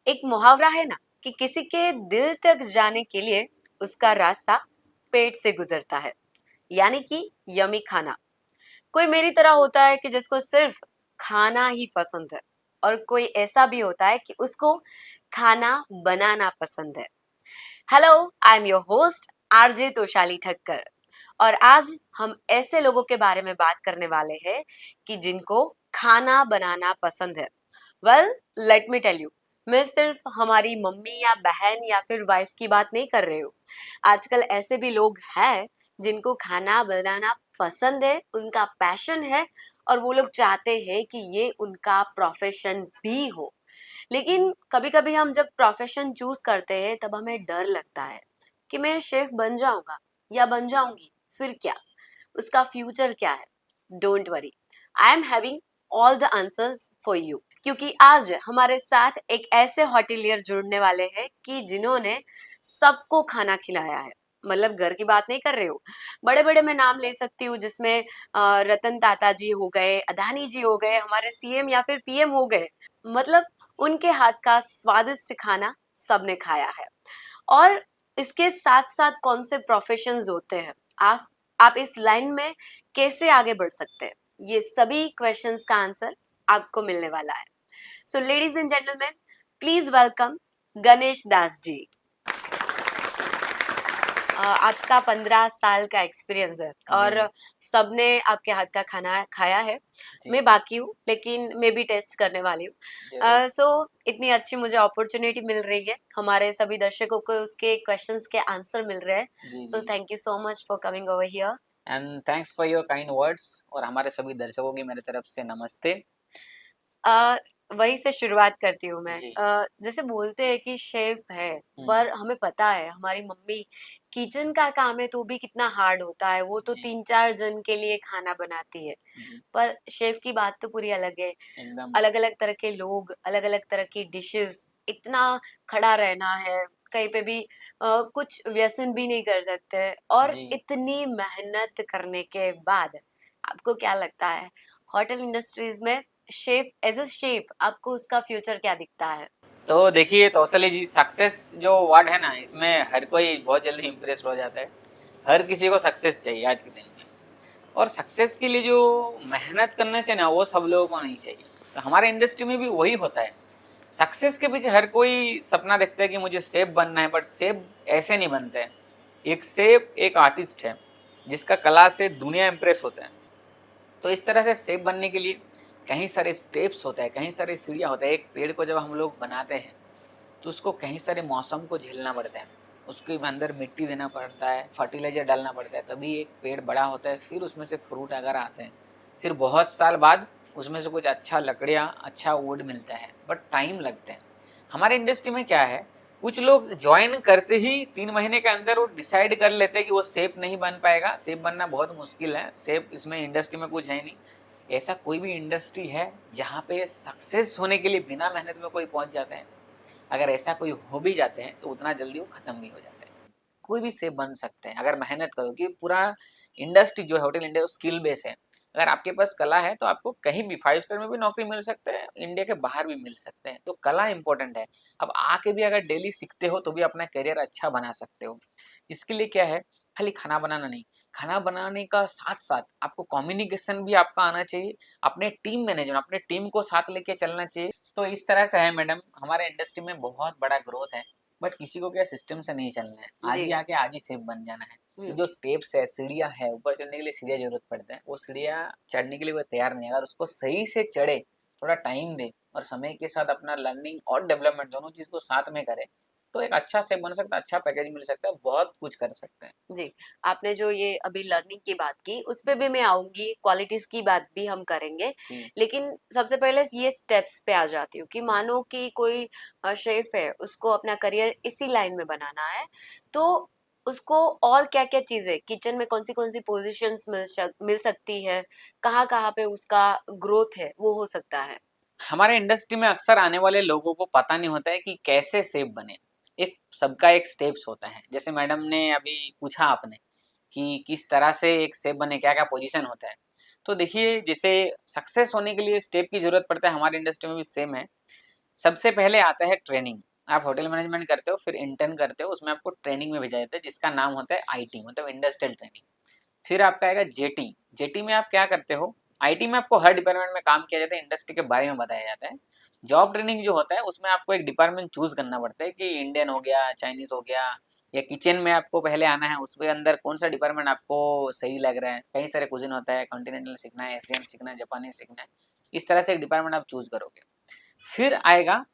एक मुहावरा है ना कि किसी के दिल तक जाने के लिए उसका रास्ता पेट से गुजरता है, यानी कि यमी खाना। कोई मेरी तरह होता है कि जिसको सिर्फ खाना ही पसंद है, और कोई ऐसा भी होता है कि उसको खाना बनाना पसंद है। Hello, I am your host RJ Toshali Thakkar, और आज हम ऐसे लोगों के बारे में बात करने वाले हैं कि जिनको खाना बनाना पसंद है। Well, let me tell you, मैं सिर्फ हमारी मम्मी या बहन या फिर वाइफ की बात नहीं कर रही हूँ। आजकल ऐसे भी लोग हैं जिनको खाना बनाना पसंद है, उनका पैशन है, और वो लोग चाहते हैं कि ये उनका प्रोफेशन भी हो। लेकिन कभी कभी हम जब प्रोफेशन चूज करते हैं तब हमें डर लगता है कि मैं शेफ बन जाऊंगा या बन जाऊंगी, फिर क्या, उसका फ्यूचर क्या है। Don't worry, I am having all the answers for you, क्योंकि आज हमारे साथ एक ऐसे होटेलियर जुड़ने वाले हैं कि जिन्होंने सबको खाना खिलाया है। मतलब घर की बात नहीं कर रही हूँ, बड़े बड़े मैं नाम ले सकती हूँ, जिसमें रतन टाटा जी हो गए, अदानी जी हो गए, हमारे सीएम या फिर पीएम हो गए। मतलब उनके हाथ का स्वादिष्ट खाना सबने खाया है। और इसके साथ साथ कौन से प्रोफेशंस होते हैं, आप इस लाइन में कैसे आगे बढ़ सकते हैं, ये सभी क्वेश्चंस का आंसर आपको मिलने वाला है। So ladies and gentleman, please welcome Ganesh Das ji. आपका 15 साल का एक्सपीरियंस है और जी, सबने आपके हाथ का खाना खाया है। जी, मैं बाकी हूँ, लेकिन मैं भी टेस्ट करने वाली ज़रूर। हूँ। सो इतनी अच्छी मुझे अपॉर्चुनिटी मिल रही है, हमारे सभी दर्शकों को उसके क्वेश्चंस के आंसर मिल रहे हैं। जी, सो जी। Thank you so much for coming over here. And thanks for your kind words और हमारे सभी दर्शकों की मेरे तरफ से नमस्ते। अ, वहीं से शुरुआत करती हूँ मैं। जी, जैसे बोलते हैं कि शेफ है, हुँ, पर हमें पता है हमारी मम्मी किचन का काम है तो भी कितना हार्ड होता है, वो तो जी, 3-4 जन के लिए खाना बनाती है। जी, पर शेफ की बात तो पूरी अलग है। एकदम। अलग अलग तरह के लोग, अलग अलग तरह की डिशेस, इतना खड़ा रहना है, कहीं पे भी कुछ व्यसन भी नहीं कर सकते। और जी, इतनी मेहनत करने के बाद आपको क्या लगता है, होटल इंडस्ट्रीज में शेफ, एज अ शेफ आपको उसका फ्यूचर क्या दिखता है? तो देखिए तौसली जी, सक्सेस जो वर्ड है ना, इसमें हर कोई बहुत जल्दी इम्प्रेस्ड हो जाता है। हर किसी को सक्सेस चाहिए आज के दिन में, और सक्सेस के लिए जो मेहनत करना चाहिए ना, वो सब लोगों को नहीं चाहिए। तो हमारे इंडस्ट्री में भी वही होता है। सक्सेस के पीछे हर कोई सपना देखता है कि मुझे शेफ बनना है, बट शेफ ऐसे नहीं बनते हैं। एक शेफ एक आर्टिस्ट है जिसका कला से दुनिया इम्प्रेस होता है। तो इस तरह से शेफ बनने के लिए कहीं सारे स्टेप्स होते हैं, कहीं सारे सीढ़ियाँ होते हैं। एक पेड़ को जब हम लोग बनाते हैं तो उसको कहीं सारे मौसम को झेलना पड़ता है। उसके अंदर मिट्टी देना पड़ता है, फर्टिलाइजर डालना पड़ता है, तभी एक पेड़ बड़ा होता है। फिर उसमें से फ्रूट अगर आते हैं, फिर बहुत साल बाद उसमें से कुछ अच्छा लकड़ियाँ, अच्छा वुड मिलता है, बट टाइम लगते हैं। हमारे इंडस्ट्री में क्या है, कुछ लोग ज्वाइन करते ही 3 महीने के अंदर वो डिसाइड कर लेते हैं कि वो सेफ नहीं बन पाएगा। सेफ बनना बहुत मुश्किल है, सेफ इसमें इंडस्ट्री में कुछ है नहीं। ऐसा कोई भी इंडस्ट्री है जहाँ पे सक्सेस होने के लिए बिना मेहनत में कोई पहुंच जाते हैं? अगर ऐसा कोई हो भी जाते हैं तो उतना जल्दी वो खत्म भी हो जाते हैं। कोई भी सेफ बन सकते हैं अगर मेहनत करो, कि पूरा इंडस्ट्री जो है होटल इंडिया स्किल बेस है। अगर आपके पास कला है तो आपको कहीं भी 5 स्टार में भी नौकरी मिल सकते हैं, इंडिया के बाहर भी मिल सकते हैं। तो कला इंपॉर्टेंट है। अब आके भी अगर डेली सीखते हो तो भी अपना करियर अच्छा बना सकते हो। इसके लिए क्या है, खाली खाना बनाना नहीं, खाना बनाने का साथ साथ आपको कम्युनिकेशन भी आपका आना चाहिए, अपने टीम मैनेजमेंट, अपने टीम को साथ लेके चलना चाहिए। तो इस तरह से है मैडम, हमारे इंडस्ट्री में बहुत बड़ा ग्रोथ है। बट किसी को क्या सिस्टम से नहीं चलना है, आज जी। ही आके आज ही सेफ बन जाना है। तो हम्म। जो स्टेप्स है, सीढ़ियाँ है, ऊपर चढ़ने के लिए सीढ़ियाँ जरूरत पड़ता है, वो सीढ़ियाँ चढ़ने के लिए वो तैयार नहीं है। अगर उसको सही से चढ़े, थोड़ा टाइम दे और समय के साथ अपना लर्निंग और डेवलपमेंट दोनों चीज को साथ में करे, तो एक अच्छा सेफ बन सकता है, अच्छा पैकेज मिल सकता है, बहुत कुछ कर सकते हैं। जी, आपने जो ये अभी लर्निंग की बात की, उस पे भी मैं आऊंगी, क्वालिटीज की बात भी हम करेंगे। जी, लेकिन सबसे पहले ये स्टेप्स पे आ जाती हूँ कि मानो कि कोई शेफ है, उसको अपना करियर इसी लाइन में बनाना है, तो उसको और क्या क्या चीजें, किचन में कौन सी पोजीशंस मिल सकती है, कहाँ कहाँ पे उसका ग्रोथ है वो हो सकता है। हमारे इंडस्ट्री में अक्सर आने वाले लोगों को पता नहीं होता है कि कैसे सेफ बने। एक सबका एक स्टेप्स होता है। जैसे मैडम ने अभी पूछा आपने कि किस तरह से एक सेफ बने, क्या क्या पोजीशन होता है। तो देखिए, जैसे सक्सेस होने के लिए स्टेप की जरूरत पड़ता है, हमारी इंडस्ट्री में भी सेम है। सबसे पहले आता है ट्रेनिंग। आप होटल मैनेजमेंट करते हो, फिर इंटर्न करते हो, उसमें आपको ट्रेनिंग में भेजा जाता है जिसका नाम होता है आईटी, मतलब इंडस्ट्रियल ट्रेनिंग। फिर आपका आएगा जेटी। जेटी में आप क्या करते हो? आईटी में आपको हर डिपार्टमेंट में काम किया जाता है, इंडस्ट्री के बारे में बताया जाता है। जॉब ट्रेनिंग जो होता है उसमें आपको एक डिपार्टमेंट चूज करना पड़ता है कि इंडियन हो गया, चाइनीज हो गया, या किचन में आपको पहले आना है, उसके अंदर कौन सा डिपार्टमेंट आपको सही लग रहा है। कई सारे कुजिन होता है, कॉन्टिनेंटल सीखना है, एशियन सीखना है, जापानी सीखना है, इस तरह से एक डिपार्टमेंट आप चूज करोगे। फिर आएगा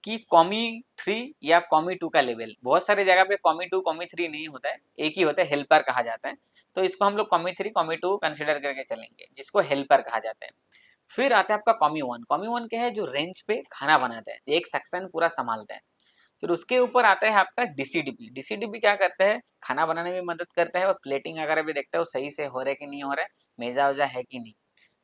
कि कॉमी 3 या कॉमी 2 का लेवल। बहुत सारे जगह पे कॉमी 2 कॉमी 3 नहीं होता है, एक ही होता है, हेल्पर कहा जाता है। तो इसको हम लोग कॉमी 3 कॉमी 2 कंसिडर करके चलेंगे, जिसको हेल्पर कहा जाता है। फिर आता है आपका कॉमी 1। कॉमी 1 क्या है? जो रेंज पे खाना बनाता है, एक सेक्शन पूरा संभालता है। फिर उसके ऊपर आता है आपका डीसीडीपी। डीसीडीपी क्या करता है? खाना बनाने में मदद करता है और प्लेटिंग वगैरह भी देखता है वो सही से हो रहा है कि नहीं हो रहा है, मेजा वजा है कि नहीं।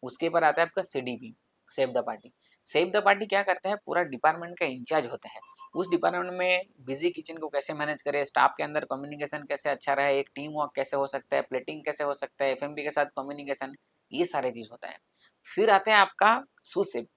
उसके ऊपर आता है आपका CDP, save the party. Save the party क्या करता है? पूरा डिपार्टमेंट का इंचार्ज होता है। उस डिपार्टमेंट में बिजी किचन को कैसे मैनेज करे, स्टाफ के अंदर कम्युनिकेशन कैसे अच्छा रहे, एक टीम वर्क कैसे हो सकता है, प्लेटिंग कैसे हो सकता है, एफएमबी के साथ कम्युनिकेशन, ये सारे चीज होता है। फिर आता है आपका सूसेप।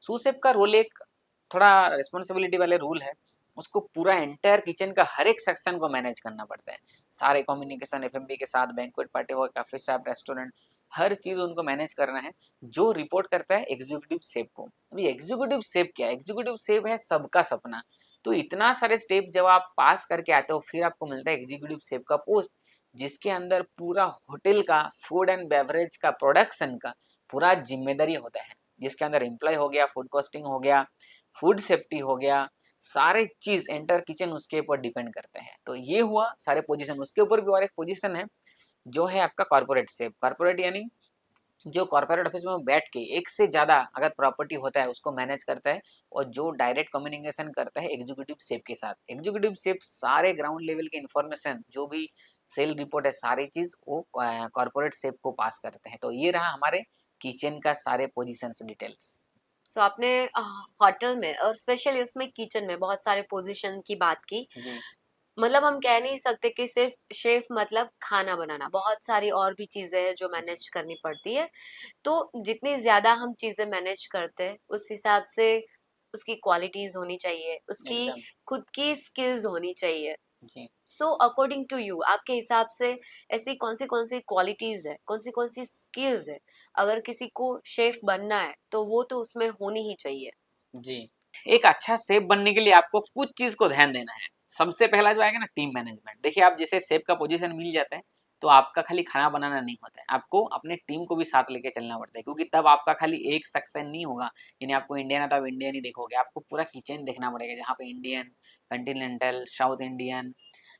सूसेप का रोल एक थोड़ा रिस्पॉन्सिबिलिटी वाले रूल है। उसको पूरा एंटायर किचन का हर एक सेक्शन को मैनेज करना पड़ता है। सारे कम्युनिकेशन एफएमबी के साथ, बैंक्वेट पार्टी हो, काफी शॉप, रेस्टोरेंट, हर चीज उनको मैनेज करना है, जो रिपोर्ट करता है एग्जीक्यूटिव शेफ को। अभी एग्जीक्यूटिव शेफ क्या है? एग्जीक्यूटिव शेफ है सबका सपना। तो इतना सारे स्टेप जब आप पास करके आते हो, फिर आपको मिलता है एग्जीक्यूटिव शेफ का पोस्ट, जिसके अंदर पूरा होटल का फूड एंड बेवरेज का प्रोडक्शन का पूरा जिम्मेदारी होता है, जिसके अंदर एम्प्लॉय हो गया, फूड कॉस्टिंग हो गया, फूड सेफ्टी हो गया, सारे चीज एंटर किचन उसके ऊपर डिपेंड करते हैं। तो ये हुआ सारे पोजीशन। उसके ऊपर भी और एक पोजीशन है जो है आपका कॉर्पोरेट शेफ। कॉर्पोरेट यानी जो कॉर्पोरेट ऑफिस में बैठ के एक से ज्यादा अगर प्रॉपर्टी होता है उसको मैनेज करता है, और जो डायरेक्ट कम्युनिकेशन करता है एग्जीक्यूटिव शेफ के साथ। एग्जीक्यूटिव शेफ सारे ग्राउंड लेवल के इंफॉर्मेशन, जो भी सेल रिपोर्ट है, सारी चीज वो कॉर्पोरेट शेफ को पास करते हैं। तो ये रहा हमारे किचन का सारे पोजीशंस डिटेल्स। सो आपने होटल में और स्पेशली उसमें किचन में बहुत सारे पोजीशन की बात की। जी मतलब हम कह नहीं सकते कि सिर्फ शेफ मतलब खाना बनाना, बहुत सारी और भी चीजें हैं जो जी मैनेज करनी पड़ती है। तो जितनी ज्यादा हम चीजें मैनेज करते हैं उस हिसाब से उसकी क्वालिटीज होनी चाहिए, उसकी एकदम। खुद की स्किल्स होनी चाहिए। जी सो अकॉर्डिंग टू यू, आपके हिसाब से ऐसी कौन सी क्वालिटीज है, कौन सी स्किल्स है, अगर किसी को शेफ बनना है तो वो तो उसमें होनी ही चाहिए? जी एक अच्छा शेफ बनने के लिए आपको कुछ चीज को ध्यान देना है। सबसे पहला जो आएगा ना, टीम मैनेजमेंट। देखिए, आप जैसे शेफ का पोजीशन मिल जाता है तो आपका खाली खाना बनाना नहीं होता है, आपको अपने टीम को भी साथ लेके चलना पड़ता है, क्योंकि तब आपका खाली एक सेक्शन नहीं होगा। यानी आपको इंडियन है तो आप इंडियन ही देखोगे, आपको पूरा किचन देखना पड़ेगा, जहाँ पे Indian, Continental, south Indian,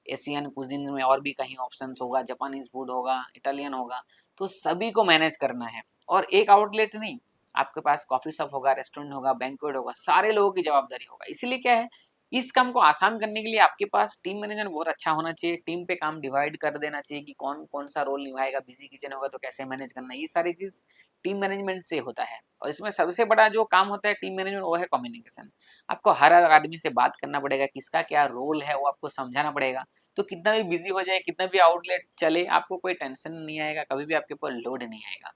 Asian cuisine में और भी कहीं ऑप्शंस होगा, जापानीज फूड होगा, इटालियन होगा, तो सभी को मैनेज करना है। और एक आउटलेट नहीं, आपके पास कॉफी शॉप होगा, रेस्टोरेंट होगा, बैंक्वेट होगा, सारे लोगों की जवाबदारी होगा। इसीलिए क्या है, इस काम को आसान करने के लिए आपके पास टीम मैनेजमेंट बहुत अच्छा होना चाहिए। टीम पे काम डिवाइड कर देना चाहिए कि कौन कौन सा रोल निभाएगा, बिजी किचन होगा तो कैसे मैनेज करना है, ये सारी चीज टीम मैनेजमेंट से होता है। और इसमें सबसे बड़ा जो काम होता है टीम मैनेजमेंट, वो है कम्युनिकेशन। आपको हर आदमी से बात करना पड़ेगा, किसका क्या रोल है वो आपको समझाना पड़ेगा। तो कितना भी बिजी हो जाए, कितना भी आउटलेट चले, आपको कोई टेंशन नहीं आएगा, कभी भी आपके ऊपर लोड नहीं आएगा।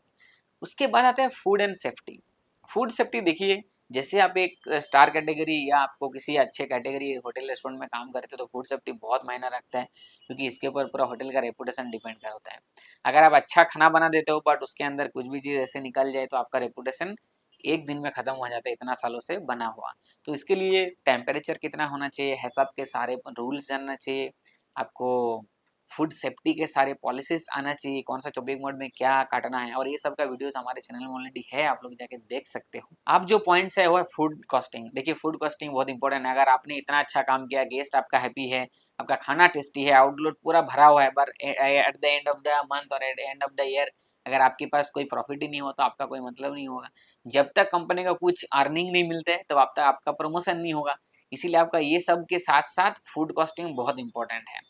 उसके बाद आता है food and safety. Food safety देखिए, जैसे आप एक स्टार कैटेगरी या आपको किसी अच्छे कैटेगरी होटल रेस्टोरेंट में काम करते हो तो फूड सेफ्टी बहुत मायना रखता है, क्योंकि इसके ऊपर पूरा होटल का रेपुटेशन डिपेंड कर होता है। अगर आप अच्छा खाना बना देते हो बट उसके अंदर कुछ भी चीज़ ऐसे निकल जाए तो आपका रेपुटेशन एक दिन में खत्म हो जाता है, इतना सालों से बना हुआ। तो इसके लिए टेम्परेचर कितना होना चाहिए है, सबके सारे रूल्स जानना चाहिए आपको। फूड सेफ्टी के सारे पॉलिसीज आना चाहिए, कौन सा चॉपिंग मोड में क्या काटना है, और ये सब का वीडियोस हमारे चैनल में ऑलरेडी है, आप लोग जाके देख सकते हो। आप जो पॉइंट्स है वो है फूड कॉस्टिंग। देखिए, फूड कॉस्टिंग बहुत इंपॉर्टेंट है। अगर आपने इतना अच्छा काम किया, गेस्ट आपका हैप्पी है, आपका खाना टेस्टी है, आउटलेट पूरा भरा हुआ है, पर at the end of the month और at the end of the year अगर आपके पास कोई प्रॉफिट ही नहीं हो तो आपका कोई मतलब नहीं होगा। जब तक कंपनी का कुछ अर्निंग नहीं मिलता है तब आप तक आपका प्रमोशन नहीं होगा। इसीलिए आपका ये सब के साथ साथ फूड कॉस्टिंग बहुत इंपॉर्टेंट है।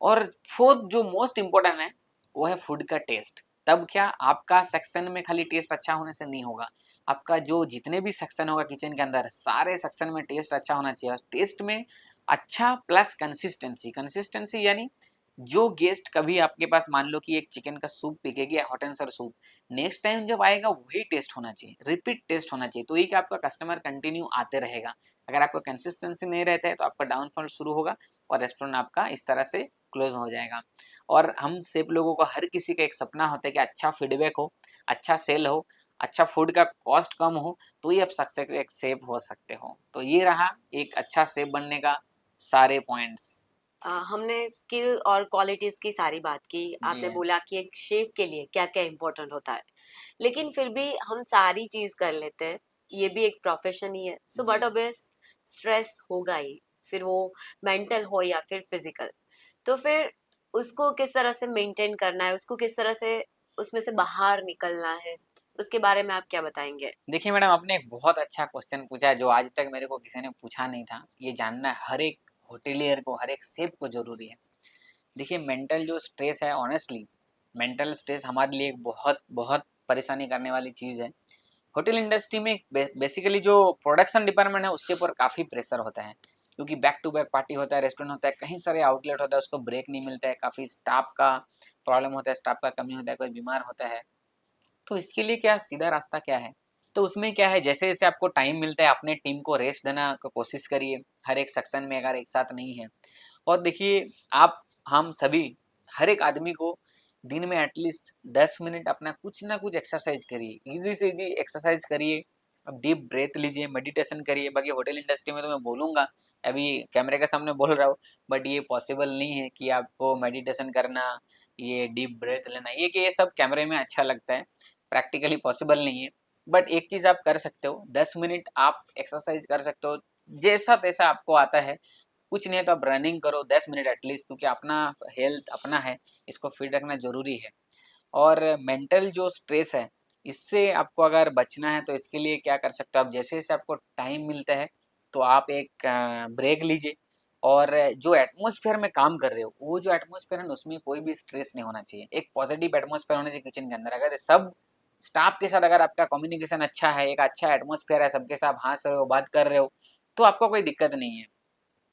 और फोर्थ जो मोस्ट इम्पोर्टेंट है वो है फूड का टेस्ट। तब क्या, आपका सेक्शन में खाली टेस्ट अच्छा होने से नहीं होगा, आपका जो जितने भी सेक्शन होगा किचन के अंदर, सारे सेक्शन में टेस्ट अच्छा होना चाहिए। टेस्ट में अच्छा प्लस कंसिस्टेंसी। कंसिस्टेंसी यानी जो गेस्ट कभी आपके पास मान लो कि एक चिकन का सूप पी के गया, hot and sir soup, next time जब आएगा वही टेस्ट होना चाहिए, रिपीट टेस्ट होना चाहिए, तो ये कि आपका कस्टमर कंटिन्यू आते रहेगा। अगर आपका कंसिस्टेंसी नहीं रहता है तो आपका डाउनफॉल शुरू होगा और रेस्टोरेंट आपका इस तरह से क्लोज हो जाएगा। और हम सेफ लोगों को, हर किसी का एक सपना होता है कि अच्छा फीडबैक हो, अच्छा सेल हो, अच्छा फूड का कॉस्ट कम हो, तो ये आप सक्सेस एक सेफ हो सकते हो। तो ये रहा एक अच्छा सेफ बनने का सारे पॉइंट्स। हमने स्किल और क्वालिटीज की सारी बात की। जी आपने है। बोला कि एक शेफ के लिए क्या क्या इम्पोर्टेंट होता है, लेकिन फिर भी हम सारी चीज कर लेते हैं, ये भी एक प्रोफेशन ही है। सो जी बट ऑब्वियस स्ट्रेस होगा ही, फिर वो मेंटल हो या फिर फिजिकल। तो फिर उसको किस तरह से मेंटेन करना है, उसको किस तरह से उसमें से बाहर निकलना है, उसके बारे में आप क्या बताएंगे? देखिए मैडम, आपने एक बहुत अच्छा क्वेश्चन पूछा है जो आज तक मेरे को किसी ने पूछा नहीं था। ये जानना हर एक होटेलियर को, हर एक शेफ को जरूरी है। देखिए मेंटल जो स्ट्रेस है, ऑनेस्टली मेंटल स्ट्रेस हमारे लिए एक बहुत बहुत परेशानी करने वाली चीज़ है। होटल इंडस्ट्री में बेसिकली जो प्रोडक्शन डिपार्टमेंट है उसके ऊपर काफ़ी प्रेशर होता है, क्योंकि बैक टू बैक पार्टी होता है, रेस्टोरेंट होता है, कहीं सारे आउटलेट होता है, उसको ब्रेक नहीं मिलता है, काफ़ी स्टाफ का प्रॉब्लम होता है, स्टाफ का कमी होता है, कोई बीमार होता है। तो इसके लिए क्या सीधा रास्ता क्या है? तो उसमें क्या है, जैसे जैसे आपको टाइम मिलता है अपने टीम को रेस्ट देना को कोशिश करिए, हर एक सेक्शन में अगर एक साथ नहीं है। और देखिए आप, हम सभी, हर एक आदमी को दिन में एटलीस्ट 10 मिनट अपना कुछ ना कुछ एक्सरसाइज करिए, इजी से इजी एक्सरसाइज करिए। अब डीप ब्रेथ लीजिए, मेडिटेशन करिए। बाकी होटल इंडस्ट्री में तो मैं बोलूँगा, अभी कैमरे के सामने बोल रहा हूँ, बट ये पॉसिबल नहीं है कि आपको मेडिटेशन करना, ये डीप ब्रेथ लेना, ये सब कैमरे में अच्छा लगता है, प्रैक्टिकली पॉसिबल नहीं है। बट एक चीज़ आप कर सकते हो, 10 मिनट आप एक्सरसाइज कर सकते हो, जैसा तैसा आपको आता है। कुछ नहीं है तो आप रनिंग करो 10 मिनट एटलीस्ट, क्योंकि अपना हेल्थ अपना है, इसको फिट रखना जरूरी है। और मेंटल जो स्ट्रेस है, इससे आपको अगर बचना है तो इसके लिए क्या कर सकते हो आप, जैसे जैसे आपको टाइम मिलता है तो आप एक ब्रेक लीजिए। और जो एटमॉस्फेयर में काम कर रहे हो, वो जो एटमॉस्फेयर है ना, उसमें कोई भी स्ट्रेस नहीं होना चाहिए, एक पॉजिटिव एटमॉस्फेयर होना चाहिए किचन के अंदर। अगर सब स्टाफ के साथ अगर आपका कम्युनिकेशन अच्छा है, एक अच्छा एटमॉस्फेयर है, सबके साथ हंस रहे हो, बात कर रहे हो, तो आपको कोई दिक्कत नहीं है।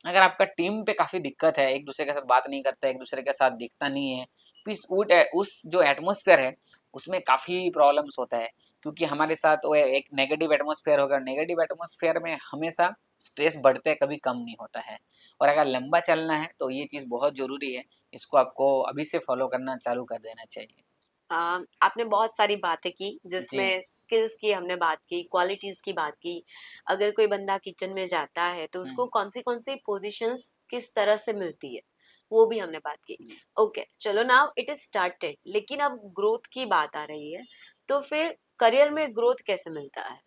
अगर आपका टीम पे काफ़ी दिक्कत है, एक दूसरे के साथ बात नहीं करता, एक दूसरे के साथ दिखता नहीं है, पीस उट है, उस जो एटमॉस्फेयर है उसमें काफ़ी प्रॉब्लम्स होता है, क्योंकि हमारे साथ वो एक नेगेटिव एटमॉस्फेयर होगा। नेगेटिव एटमॉस्फेयर में हमेशा स्ट्रेस बढ़ते हैं, कभी कम नहीं होता है। और अगर लंबा चलना है तो ये चीज़ बहुत ज़रूरी है, इसको आपको अभी से फॉलो करना चालू कर देना चाहिए। आपने बहुत सारी बातें की, जी। जिसमें स्किल्स की हमने बात की, क्वालिटीज की बात की। अगर कोई बंदा किचन में जाता है तो उसको हम्म। कौन सी पोजीशंस किस तरह से मिलती है, वो भी हमने बात की। जी। ओके, चलो नाउ इट इज स्टार्टेड, लेकिन अब ग्रोथ की बात आ रही है। तो फिर करियर में ग्रोथ कैसे मिलता है?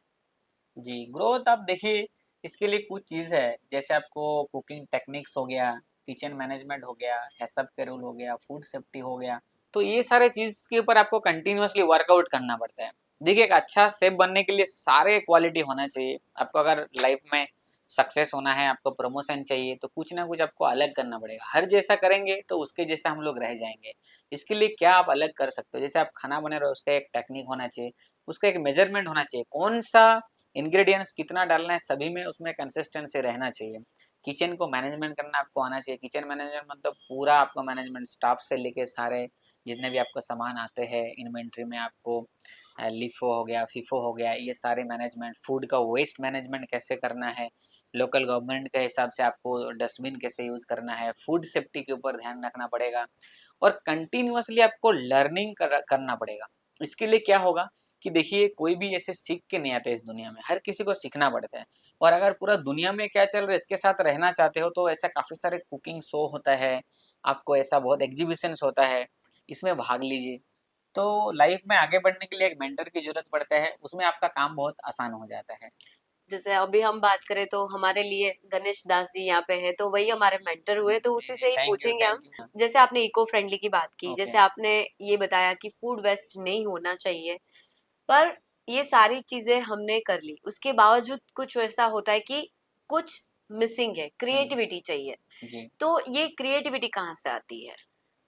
जी, ग्रोथ आप देखिए, इसके लिए कुछ चीज़ है, जैसे आपको कुकिंग टेक्निक्स हो गया, किचन मैनेजमेंट हो गया, हेसअप के रूल हो गया, फूड सेफ्टी हो गया, तो ये सारे चीज़ के ऊपर आपको कंटिन्यूअसली वर्कआउट करना पड़ता है। देखिए एक अच्छा शेफ बनने के लिए सारे क्वालिटी होना चाहिए। आपको अगर लाइफ में सक्सेस होना है, आपको प्रमोशन चाहिए, तो कुछ ना कुछ आपको अलग करना पड़ेगा। हर जैसा करेंगे तो उसके जैसा हम लोग रह जाएँगे। इसके लिए क्या आप अलग कर सकते हो, जैसे आप खाना बना रहे हो उसका एक टेक्निक होना चाहिए, उसका एक मेजरमेंट होना चाहिए, कौन-सा इंग्रेडिएंट्स कितना डालना है, सभी में उसमें कंसिस्टेंसी रहना चाहिए। किचन को मैनेजमेंट करना आपको आना चाहिए। किचन मैनेजमेंट मतलब पूरा आपको मैनेजमेंट, स्टाफ से लेके सारे जितने भी आपको सामान आते हैं इन्वेंट्री में, आपको लिफो हो गया, फीफो हो गया, ये सारे मैनेजमेंट, फूड का वेस्ट मैनेजमेंट कैसे करना है, लोकल गवर्नमेंट के हिसाब से आपको डस्टबिन कैसे यूज़ करना है, फूड सेफ्टी के ऊपर ध्यान रखना पड़ेगा। और कंटिन्यूअसली आपको लर्निंग करना पड़ेगा। इसके लिए क्या होगा कि देखिए कोई भी ऐसे सीख के नहीं आता इस दुनिया में, हर किसी को सीखना पड़ता है। और अगर पूरा दुनिया में क्या चल रहा है इसके साथ रहना चाहते हो तो ऐसा काफ़ी सारे कुकिंग शो होता है, आपको ऐसा बहुत एग्जीबिशंस होता है, इसमें भाग लीजिए। तो लाइफ में आगे बढ़ने के लिए एक मेंटर की ज़रूरत पड़ता है, उसमें आपका काम बहुत आसान हो जाता है। जैसे अभी हम बात करें तो हमारे लिए गणेश दास जी यहाँ पे है, तो वही हमारे मेंटर हुए, तो जी, उसी जी, से ही थैंक यू, पूछेंगे हम। Thank you. जैसे आपने इको फ्रेंडली की बात की, ओके। जैसे आपने ये बताया कि फूड वेस्ट नहीं होना चाहिए, पर ये सारी चीजें हमने कर ली, उसके बावजूद कुछ ऐसा होता है कि कुछ मिसिंग है, क्रिएटिविटी चाहिए। जी। तो ये क्रिएटिविटी कहाँ से आती है?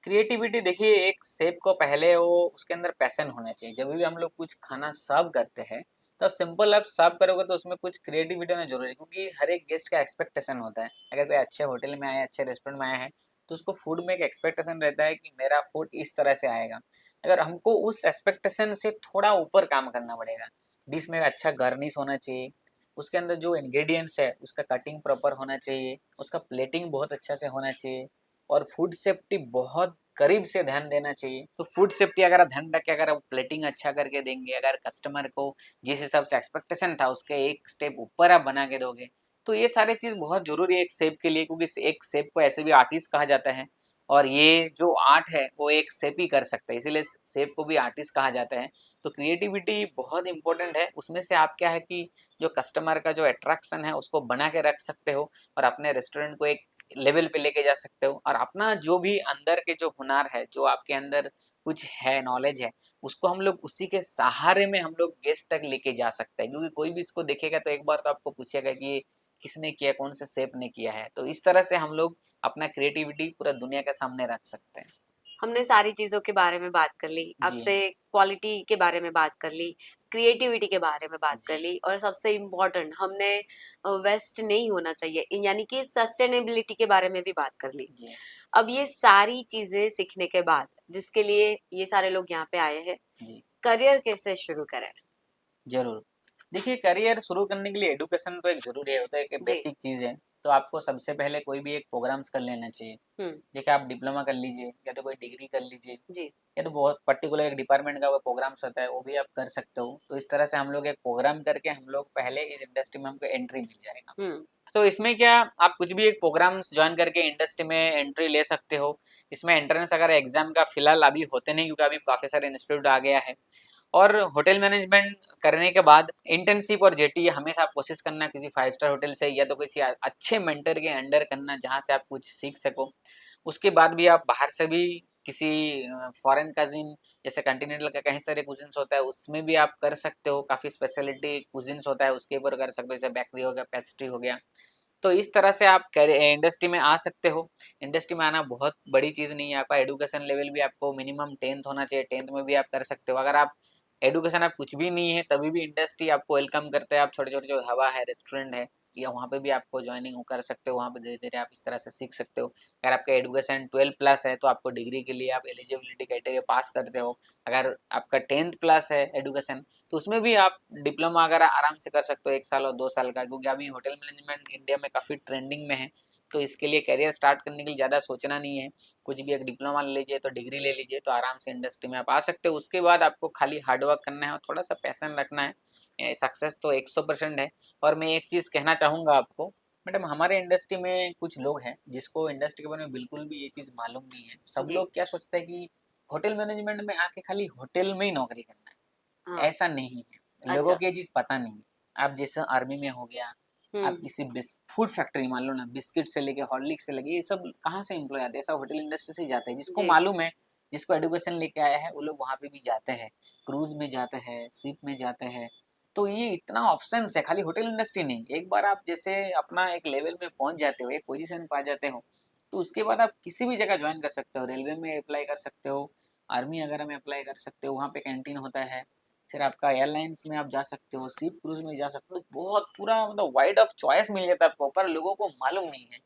क्रिएटिविटी देखिए, एक शेफ को पहले वो उसके अंदर पैशन होना चाहिए। जब भी हम लोग कुछ खाना सर्व करते हैं, तो सिंपल आप सर्व करोगे तो उसमें कुछ क्रिएटिविटी होना ज़रूरी है, क्योंकि हर एक गेस्ट का एक्सपेक्टेशन होता है। अगर कोई अच्छे होटल में आया है, अच्छे रेस्टोरेंट में आया है, तो उसको फूड में एक एक्सपेक्टेशन रहता है कि मेरा फूड इस तरह से आएगा। अगर हमको उस एक्सपेक्टेशन से थोड़ा ऊपर काम करना पड़ेगा। डिश में अच्छा गार्निश होना चाहिए, उसके अंदर जो इंग्रेडिएंट्स है उसका कटिंग प्रॉपर होना चाहिए, उसका प्लेटिंग बहुत अच्छा से होना चाहिए और फूड सेफ्टी बहुत करीब से ध्यान देना चाहिए। तो फूड सेफ्टी अगर आप ध्यान रख के अगर आप प्लेटिंग अच्छा करके देंगे, अगर कस्टमर को जिस हिसाब से एक्सपेक्टेशन था उसके एक स्टेप ऊपर आप बना के दोगे, तो ये सारी चीज़ बहुत ज़रूरी है एक शेफ़ के लिए, क्योंकि एक शेफ़ को ऐसे भी आर्टिस्ट कहा जाता है और ये जो आर्ट है वो एक शेफ़ ही कर सकता है, इसीलिए शेफ़ को भी आर्टिस्ट कहा जाता है। तो क्रिएटिविटी बहुत इम्पोर्टेंट है, उसमें से आप क्या है कि जो कस्टमर का जो अट्रैक्शन है उसको बना के रख सकते हो और अपने रेस्टोरेंट को एक लेवल पे लेके जा सकते हो और अपना जो भी अंदर के जो हुनर है, जो आपके अंदर कुछ है, नॉलेज है, उसको हम लोग उसी के सहारे में हम लोग गेस्ट तक लेके जा सकते हैं, क्योंकि कोई भी इसको देखेगा तो एक बार तो आपको पूछेगा कि ये किसने किया, कौन से शेफ ने किया है। तो इस तरह से हम लोग अपना क्रिएटिविटी पूरा दुनिया के सामने रख सकते हैं। हमने सारी चीज़ों के बारे में बात कर ली, जी, आपसे क्वालिटी के बारे में बात कर ली, क्रिएटिविटी के बारे में बात कर जी, ली और सबसे इम्पोर्टेंट हमने वेस्ट नहीं होना चाहिए यानी कि सस्टेनेबिलिटी के बारे में भी बात कर ली। जी, अब ये सारी चीज़ें सीखने के बाद जिसके लिए ये सारे लोग यहाँ पे आए हैं, जी, करियर कैसे शुरू करें? ज़रूर। देखिए करियर शुरू करने के लिए एजुकेशन तो एक ज़रूरी है, वो तो एक जी। बेसिक चीज़ है। तो आपको सबसे पहले कोई भी एक प्रोग्राम्स कर लेना चाहिए। हुँ, देखिए आप डिप्लोमा कर लीजिए या तो कोई डिग्री कर लीजिए जी। या तो बहुत पर्टिकुलर एक डिपार्टमेंट का कोई प्रोग्राम्स होता है वो भी आप कर सकते हो। तो इस तरह से हम लोग एक प्रोग्राम करके हम लोग पहले इस इंडस्ट्री में हमको एंट्री मिल जाएगा। हुँ, तो इसमें क्या आप कुछ भी एक प्रोग्राम्स जॉइन करके इंडस्ट्री में एंट्री ले सकते हो। इसमें एंट्रेंस अगर एग्ज़ाम का फ़िलहाल अभी होते नहीं, क्योंकि अभी काफ़ी सारे इंस्टीट्यूट आ गया है। और होटल मैनेजमेंट करने के बाद इंटर्नशिप और जेटी हमेशा आप कोशिश करना किसी 5 स्टार होटल से या तो किसी अच्छे मेंटर के अंडर करना जहाँ से आप कुछ सीख सको। उसके बाद भी आप बाहर से भी किसी फॉरेन कज़िन जैसे कॉन्टिनेंटल का कई सारे कुज़िन्स होता है उसमें भी आप कर सकते हो। काफ़ी स्पेशलिटी कुज़िन्स होता है उसके ऊपर कर सकते हो, जैसे बेकरी हो गया, पेस्ट्री हो गया। तो इस तरह से आप इंडस्ट्री में आ सकते हो। इंडस्ट्री में आना बहुत बड़ी चीज़ नहीं है, आपका एजुकेशन लेवल भी आपको मिनिमम 10th होना चाहिए, 10th में भी आप कर सकते हो। अगर आप एजुकेशन आप कुछ भी नहीं है तभी भी इंडस्ट्री आपको वेलकम करता है। आप छोटे-छोटे जो ढाबा है, रेस्टोरेंट है या वहाँ पे भी आपको जॉइनिंग कर सकते हो, वहाँ पे धीरे-धीरे आप इस तरह से सीख सकते हो। अगर आपका एजुकेशन 12 प्लस है तो आपको डिग्री के लिए आप एलिजिबिलिटी क्राइटेरिया पास करते हो। अगर आपका 10th प्लस है एजुकेशन तो उसमें भी आप डिप्लोमा अगर आराम से कर सकते हो 1 साल और 2 साल का, क्योंकि अभी होटल मैनेजमेंट इंडिया में काफ़ी ट्रेंडिंग में है। तो इसके लिए करियर स्टार्ट करने के लिए ज़्यादा सोचना नहीं है। कुछ भी एक डिप्लोमा ले लीजिए तो डिग्री ले लीजिए तो आराम से इंडस्ट्री में आप आ सकते हो। उसके बाद आपको खाली हार्ड वर्क करना है और थोड़ा-सा पैशन रखना है। सक्सेस तो 100% है। और मैं एक चीज़ कहना चाहूँगा आपको, मैडम हमारे इंडस्ट्री में कुछ लोग हैं जिसको इंडस्ट्री के बारे में बिल्कुल भी ये चीज़ मालूम नहीं है। सब जी। लोग क्या सोचते हैं कि होटल मैनेजमेंट में आके खाली होटल में ही नौकरी करना है। हाँ, ऐसा नहीं है। लोगों अच्छा। को ये चीज़ पता नहीं है। आप जैसे आर्मी में हो गया, आप हुँ, किसी फूड फैक्ट्री मान लो ना, बिस्किट से लेके हॉर्लिक्स से लेके ये सब कहाँ से एम्प्लॉय आते हैं? सब होटल इंडस्ट्री से ही जाते हैं। जिसको जी। मालूम है, जिसको एजुकेशन लेके आया है, वो लोग वहाँ पे भी जाते हैं। क्रूज़ में जाते हैं, शिप में जाते हैं। तो ये इतना ऑप्शंस है, खाली होटल इंडस्ट्री नहीं। एक बार आप जैसे अपना एक लेवल में पहुँच जाते हो, एक पोज़ीशन पे आ जाते हो, तो उसके बाद आप किसी भी जगह जॉइन कर सकते हो। रेलवे में अप्लाई कर सकते हो, आर्मी वगैरह में अप्लाई कर सकते हो, वहाँ पे कैंटीन होता है। फिर आपका एयरलाइंस में आप जा सकते हो, शिप क्रूज़ में जा सकते हो, बहुत पूरा मतलब वाइड ऑफ चॉइस मिल जाता है आपको, पर लोगों को मालूम नहीं है।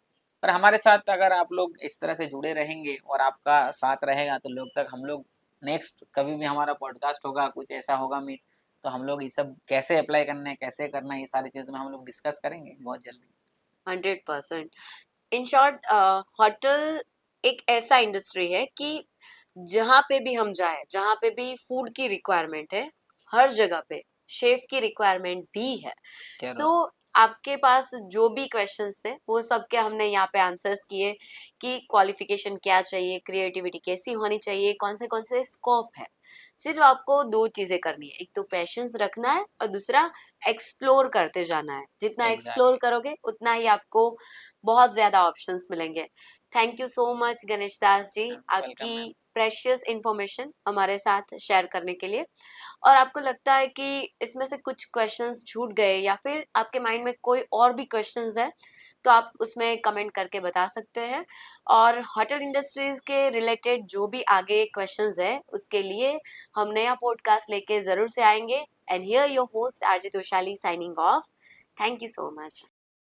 पर हमारे साथ अगर आप लोग इस तरह से जुड़े रहेंगे और आपका साथ रहेगा तो लोग तक हम लोग नेक्स्ट कभी भी हमारा पॉडकास्ट होगा, कुछ ऐसा होगा मीट, तो हम लोग ये सब कैसे अप्लाई करना है, कैसे करना है, ये सारी चीज़ें में हम लोग डिस्कस करेंगे बहुत जल्दी। 100%। इन शॉर्ट होटल एक ऐसा इंडस्ट्री है कि जहाँ पे भी हम जाए, जहाँ पे भी फूड की रिक्वायरमेंट है, हर जगह पे शेफ की रिक्वायरमेंट भी है। सो ज़रूर, आपके पास जो भी क्वेश्चंस थे वो सबके हमने यहाँ पे आंसर्स किए कि क्वालिफिकेशन क्या चाहिए, क्रिएटिविटी कैसी होनी चाहिए, कौन से स्कोप है। सिर्फ आपको दो चीजें करनी है, एक तो पैशंस रखना है और दूसरा एक्सप्लोर करते जाना है। जितना एक्सप्लोर एग्ज़ैक्टली, करोगे उतना ही आपको बहुत ज्यादा ऑप्शंस मिलेंगे। Thank you so much Ganesh Das ji, welcome आपकी मैम। प्रेशियस इंफॉर्मेशन हमारे साथ शेयर करने के लिए। और आपको लगता है कि इसमें से कुछ क्वेश्चंस छूट गए या फिर आपके माइंड में कोई और भी क्वेश्चंस है तो आप उसमें कमेंट करके बता सकते हैं। और होटल इंडस्ट्रीज के रिलेटेड जो भी आगे क्वेश्चंस है उसके लिए हम नया पॉडकास्ट लेके जरूर से आएंगे। And here your host RJ Toshali signing off. Thank you so much.